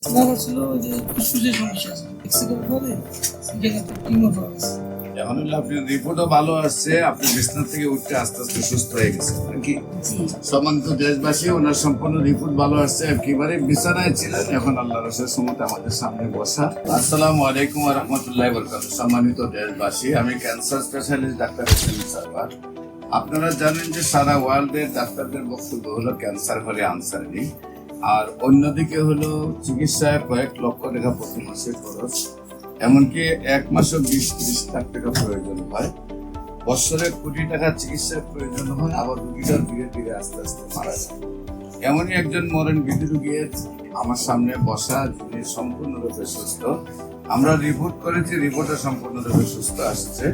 আমার ছিল যে ফুসফুসের সমস্যা আছে এক্সিডেন্ট পরে সেখানে টিউমার পাওয়া গেছে। এখন হলো আপনার রিপোর্টও ভালো আসছে, আপনি বিছানা থেকে উঠতে আস্তে আস্তে সুস্থ হয়ে গেছেন নাকি? সম্মানিত দেশবাসী, ওনার সম্পূর্ণ রিপোর্ট ভালো আসছে, একেবারে বিছানায় ছিলেন, এখন আল্লাহর রসের সমতে আমাদের সামনে বসা। আসসালামু আলাইকুম ওয়া রাহমাতুল্লাহি ওয়া বারাকাতুহু। সম্মানিত দেশবাসী, আমি cancer specialist doctor SM Sarwar. আপনারা জানেন যে সারা ওয়ার্ল্ডের ডাক্তারদের বক্তব্য হলো ক্যান্সার হলে আনসার নেই, আর অন্যদিকে হলো চিকিৎসায় কয়েক লক্ষ টাকা প্রতি মাসে খরচ, এমনকি এক মাসও 20-30 লাখ টাকা প্রয়োজন হয়। বছরে কোটি টাকা চিকিৎসার প্রয়োজন হয়, আবার রুগীরা ধীরে ধীরে আস্তে আস্তে মারা যায়। এমনই একজন মরণ বিধি রুগী আমার সামনে বসা, যিনি সম্পূর্ণরূপে সুস্থ। আমরা রিপোর্ট করেছি, রিপোর্টে সম্পূর্ণরূপে সুস্থ আসছে।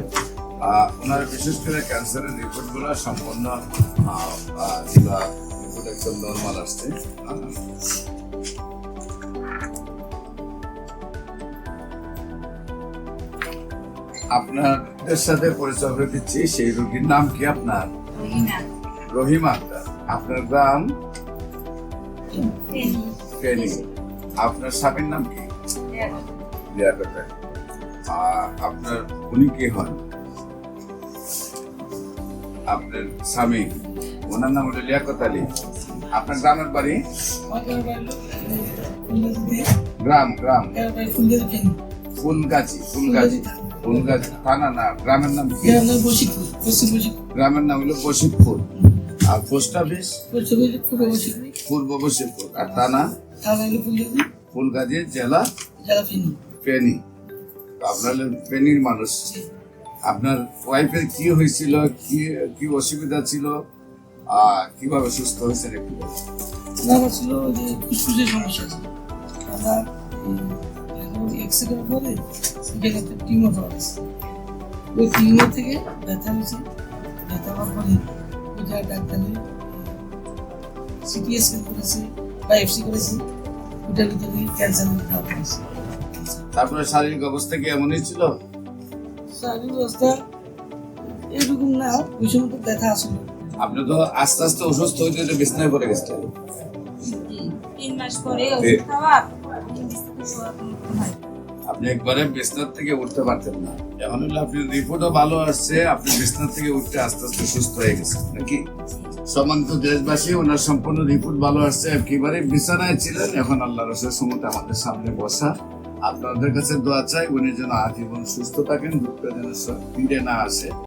ওনার বিশেষ করে ক্যান্সারের রিপোর্ট গুলো সম্পূর্ণ রিপোর্ট একদম নর্মাল আসছে। আপনাদের সাথে পরিচয় করে দিচ্ছি। সেই রোগীর নাম কি আপনার? রহিমা আক্তার। আপনার গ্রাম? ফেনী। আপনার স্বামীর নাম কি? লিয়াকত আলী। আপনার উনি কি হন? আপনার স্বামী, ওনার নাম হলো লিয়াকত আলী। আপনার গ্রামের বাড়ি? গ্রাম ফুলগাছি। ফুলগাছি থানা না, গ্রামের নাম কি? গ্রামের নাম হলো বশিকপুর। আর পোস্ট অফিস? পূর্ব বশিকপুর। আর থানা? ফুলগাছি, জেলা ফেনী। আপনার ফেনীর মানুষ। আপনার ওয়াইফের কি হয়েছিল, কি অসুবিধা ছিল, কিভাবে সুস্থ হয়েছেন একটু বলুন। আমার ছিল যে ফুসফুসের সমস্যা আছে, আমার এক্সিডেন্ট পরে সেখানে টিউমার পাওয়া গেছে। ওই টিউমার থেকে ব্যথা হয়েছে, ব্যথা হওয়ার পরে ওই জায়গায় ডাক্তারে সিটি স্ক্যান করেছে, বায়োপসি করেছে, ওটার ভিতরে ক্যান্সার ধরা পড়েছে। তারপরে শারীরিক অবস্থা কি এমনই ছিল? শারীরিক অবস্থা এরকম না, ওই সময় তো ব্যথা আসলে। আপনি তো আস্তে আস্তে অসুস্থ হইতে হইতে বিছানায় পড়ে গেছিলেন। 3 মাস পরে ওষুধ খাওয়া আপনি একবারে বিছানা থেকে উঠতে পারতেন না। এখন হলো আপনি রিপোর্টও ভালো আসছে, আপনি বিছানা থেকে উঠতে আস্তে আস্তে সুস্থ হয়ে গেছেন নাকি? সম্মানিত দেশবাসী, ওনার সম্পূর্ণ রিপোর্ট ভালো আসছে, একেবারে বিছানায় ছিলেন, এখন আল্লাহর রসের সমতে আমাদের সামনে বসা। আপনাদের কাছে দোয়া চাই, উনি যেন আজীবন সুস্থ থাকেন, দুঃখ যেন ফিরে না আসে।